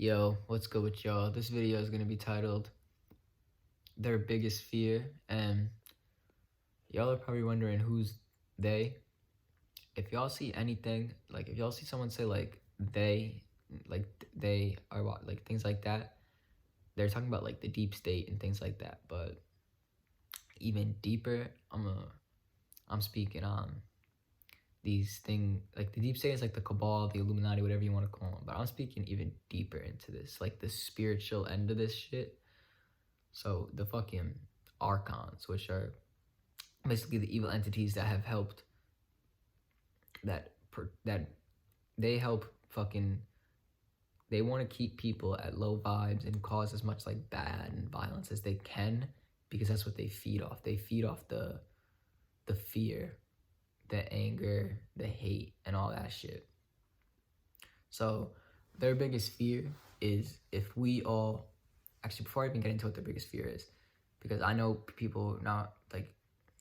Yo, what's good with y'all? This video is going to be titled Their Biggest Fear, and y'all are probably wondering who's they. If y'all see anything, like if y'all see someone say they, like they are what, like things like that, they're talking about like the deep state and things like that. But even deeper, I'm speaking on these things, like the deep state is like the cabal, the Illuminati, whatever you want to call them. But I'm speaking even deeper into this, like the spiritual end of this shit. So the fucking archons, which are basically the evil entities that have helped, that they help fucking, they want to keep people at low vibes and cause as much like bad and violence as they can, because that's what they feed off. They feed off the fear, the anger, the hate, and all that shit. So their biggest fear is if we all, actually before I even get into what their biggest fear is, because I know people now, like,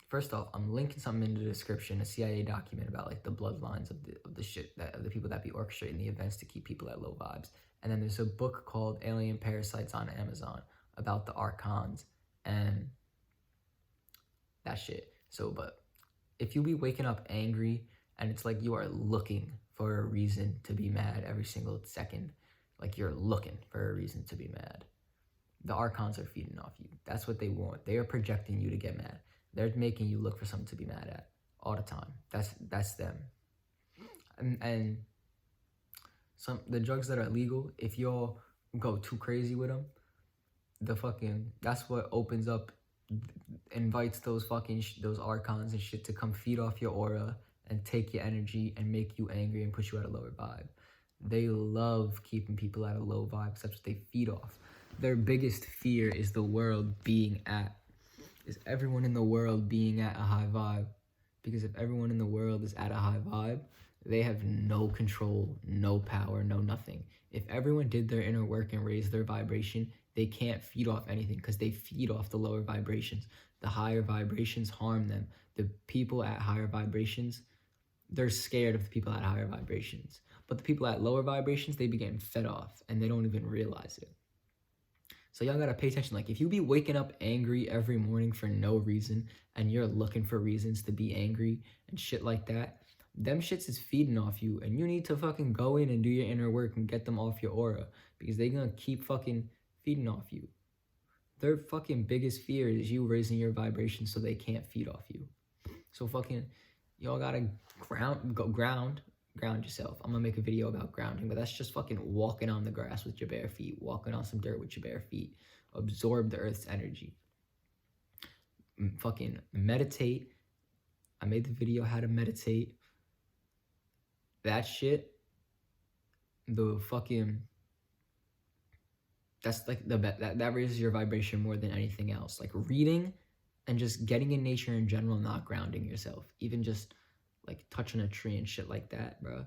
first off, I'm linking something in the description, a CIA document about like the bloodlines of the shit, that of the people that be orchestrating the events to keep people at low vibes. And then there's a book called Alien Parasites on Amazon about the archons and that shit. So, but if you be waking up angry and it's like you are looking for a reason to be mad every single second, like you're looking for a reason to be mad, the archons are feeding off you. That's what they want. They are projecting you to get mad. They're making you look for something to be mad at all the time. That's them. And the drugs that are legal, if y'all go too crazy with them, that's what opens up, invites those those archons and shit to come feed off your aura and take your energy and make you angry and put you at a lower vibe. They love keeping people at a low vibe, because that's what they feed off. Their biggest fear is the world is everyone in the world being at a high vibe. Because if everyone in the world is at a high vibe, they have no control, no power, no nothing. If everyone did their inner work and raised their vibration, they can't feed off anything, because they feed off the lower vibrations. The higher vibrations harm them. The people at higher vibrations, they're scared of the people at higher vibrations. But the people at lower vibrations, they be getting fed off and they don't even realize it. So y'all gotta pay attention. Like if you be waking up angry every morning for no reason and you're looking for reasons to be angry and shit like that, them shits is feeding off you, and you need to fucking go in and do your inner work and get them off your aura, because they gonna keep fucking feeding off you. Their fucking biggest fear is you raising your vibration so they can't feed off you. So fucking, y'all gotta ground yourself. I'm gonna make a video about grounding, but that's just fucking walking on the grass with your bare feet, walking on some dirt with your bare feet. Absorb the earth's energy. Fucking meditate. I made the video how to meditate. That shit, that's like that raises your vibration more than anything else. Like reading and just getting in nature in general, not grounding yourself, even just like touching a tree and shit like that, bro,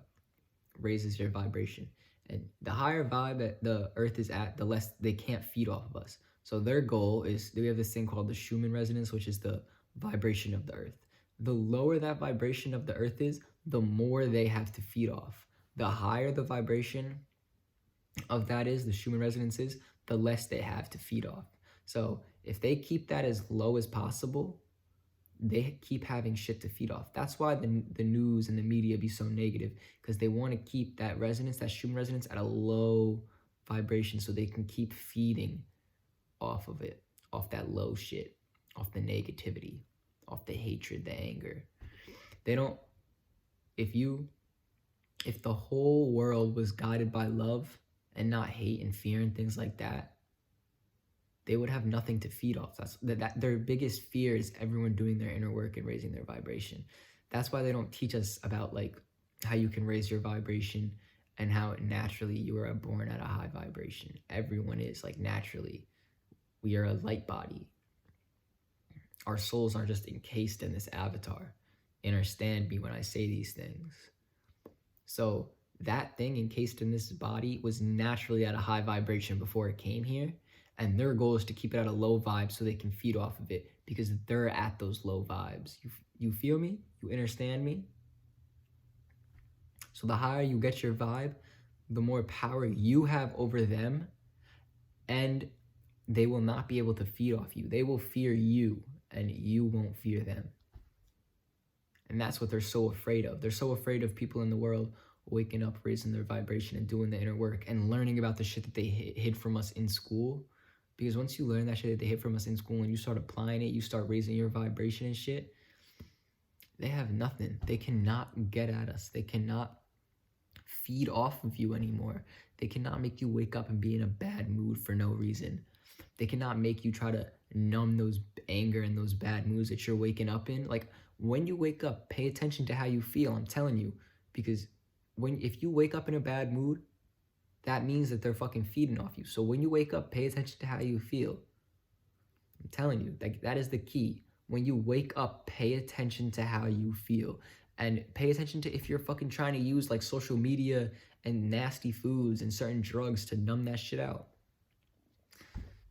raises your vibration. And the higher vibe that the earth is at, the less they can't feed off of us. So their goal is, we have this thing called the Schumann resonance, which is the vibration of the earth. The lower that vibration of the earth is, the more they have to feed off. The higher the vibration of that is, the Schumann resonance is, the less they have to feed off. So if they keep that as low as possible, they keep having shit to feed off. That's why the news and the media be so negative, because they want to keep that resonance, that Schumann resonance, at a low vibration so they can keep feeding off of it, off that low shit, off the negativity, off the hatred, the anger. They don't, if the whole world was guided by love and not hate and fear and things like that, they would have nothing to feed off. That's their biggest fear is everyone doing their inner work and raising their vibration. That's why they don't teach us about like how you can raise your vibration and how naturally you are born at a high vibration. Everyone is, like, naturally. We are a light body. Our souls aren't just encased in this avatar. Understand me when I say these things. So that thing encased in this body was naturally at a high vibration before it came here. And their goal is to keep it at a low vibe so they can feed off of it, because they're at those low vibes. You feel me? You understand me? So the higher you get your vibe, the more power you have over them, and they will not be able to feed off you. They will fear you, and you won't fear them. And that's what they're so afraid of. They're so afraid of people in the world waking up, raising their vibration, and doing the inner work, and learning about the shit that they hid from us in school. Because once you learn that shit that they hid from us in school and you start applying it, you start raising your vibration and shit, they have nothing. They cannot get at us. They cannot feed off of you anymore. They cannot make you wake up and be in a bad mood for no reason. They cannot make you try to numb those anger and those bad moods that you're waking up in. Like, when you wake up, pay attention to how you feel, I'm telling you. Because if you wake up in a bad mood, that means that they're fucking feeding off you. So when you wake up, pay attention to how you feel. I'm telling you, that is the key. When you wake up, pay attention to how you feel. And pay attention to if you're fucking trying to use like social media and nasty foods and certain drugs to numb that shit out.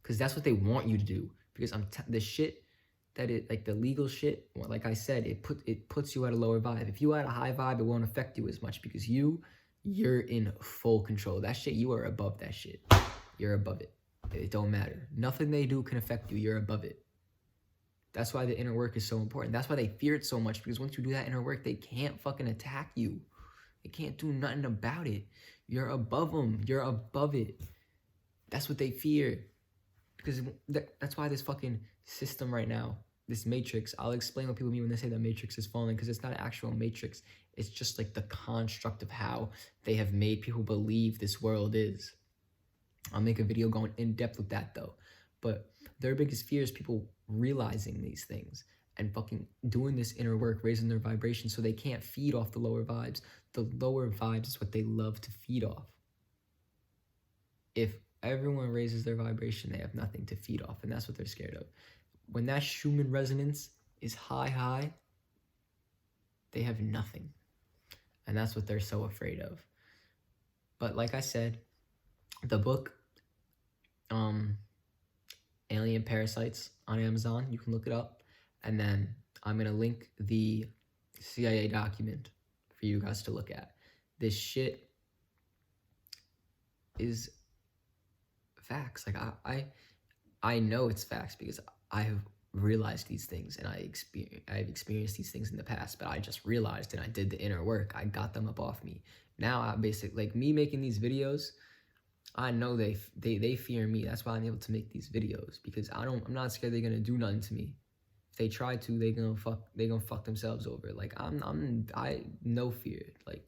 Because that's what they want you to do. Because the shit that like the legal shit, like I said, it puts you at a lower vibe. If you at a high vibe, it won't affect you as much because you're in full control. That shit, you are above that shit. You're above it. It don't matter. Nothing they do can affect you. You're above it. That's why the inner work is so important. That's why they fear it so much, because once you do that inner work, they can't fucking attack you. They can't do nothing about it. You're above them. You're above it. That's what they fear. Because that's why this fucking system right now, this matrix, I'll explain what people mean when they say that matrix is falling, because it's not an actual matrix. It's just like the construct of how they have made people believe this world is. I'll make a video going in depth with that though. But their biggest fear is people realizing these things and fucking doing this inner work, raising their vibration so they can't feed off the lower vibes. The lower vibes is what they love to feed off. If everyone raises their vibration, they have nothing to feed off, and that's what they're scared of. When that Schumann resonance is high, they have nothing. And that's what they're so afraid of. But like I said, the book, Alien Parasites on Amazon, you can look it up. And then I'm going to link the CIA document for you guys to look at. This shit is facts. Like I know it's facts because I have realized these things and I've experienced these things in the past, but I just realized and I did the inner work. I got them up off me. Now I basically, like me making these videos, I know they fear me. That's why I'm able to make these videos, because I'm not scared they're gonna do nothing to me. If they try to, they gonna fuck themselves over. Like I no fear. Like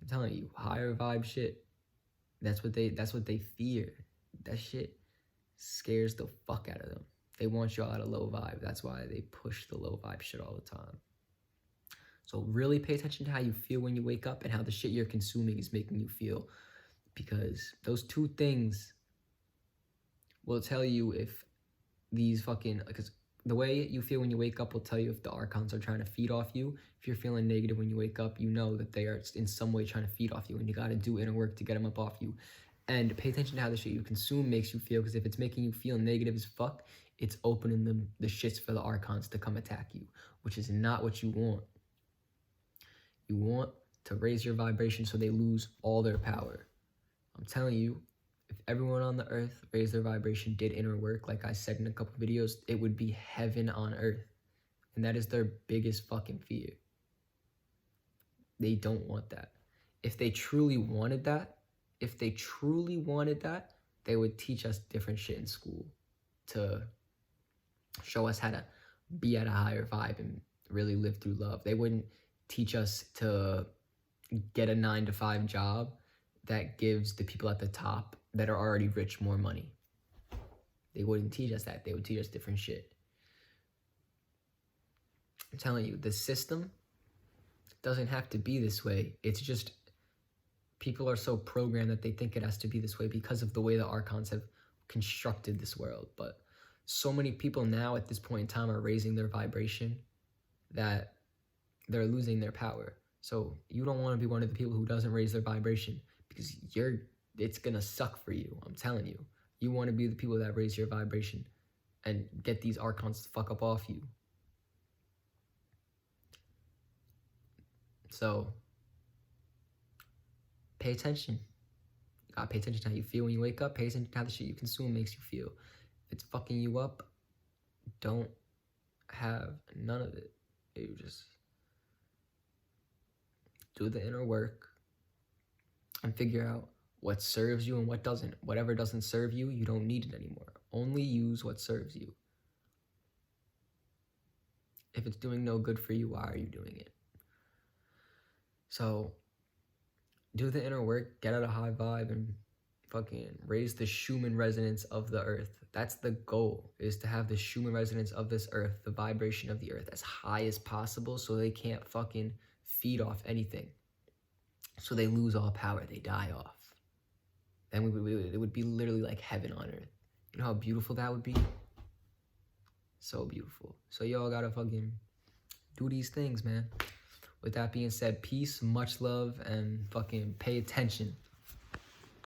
I'm telling you, higher vibe shit. That's what they fear. That shit scares the fuck out of them. They want y'all at a low vibe. That's why they push the low vibe shit all the time. So really pay attention to how you feel when you wake up and how the shit you're consuming is making you feel. Because those two things will tell you if these fucking, because the way you feel when you wake up will tell you if the archons are trying to feed off you. If you're feeling negative when you wake up, you know that they are in some way trying to feed off you, and you got to do inner work to get them up off you. And pay attention to how the shit you consume makes you feel, because if it's making you feel negative as fuck, it's opening the shits for the archons to come attack you, which is not what you want. You want to raise your vibration so they lose all their power. I'm telling you, if everyone on the earth raised their vibration, did inner work, like I said in a couple videos, it would be heaven on earth. And that is their biggest fucking fear. They don't want that. If they truly wanted that, they would teach us different shit in school to show us how to be at a higher vibe and really live through love. They wouldn't teach us to get a 9-to-5 job that gives the people at the top that are already rich more money. They wouldn't teach us that. They would teach us different shit. I'm telling you, the system doesn't have to be this way. It's just people are so programmed that they think it has to be this way because of the way the archons have constructed this world. But so many people now at this point in time are raising their vibration that they're losing their power. So you don't want to be one of the people who doesn't raise their vibration, because it's gonna suck for you. I'm telling you. You want to be the people that raise your vibration and get these archons to fuck up off you. So pay attention. You gotta pay attention to how you feel when you wake up. Pay attention to how the shit you consume makes you feel. If it's fucking you up, don't have none of it. You just do the inner work and figure out what serves you and what doesn't. Whatever doesn't serve you, you don't need it anymore. Only use what serves you. If it's doing no good for you, why are you doing it? So do the inner work, get out a high vibe, and fucking raise the Schumann resonance of the earth. That's the goal, is to have the Schumann resonance of this earth, the vibration of the earth, as high as possible so they can't fucking feed off anything. So they lose all power, they die off. Then it would be literally like heaven on earth. You know how beautiful that would be? So beautiful. So y'all gotta fucking do these things, man. With that being said, peace, much love, and fucking pay attention.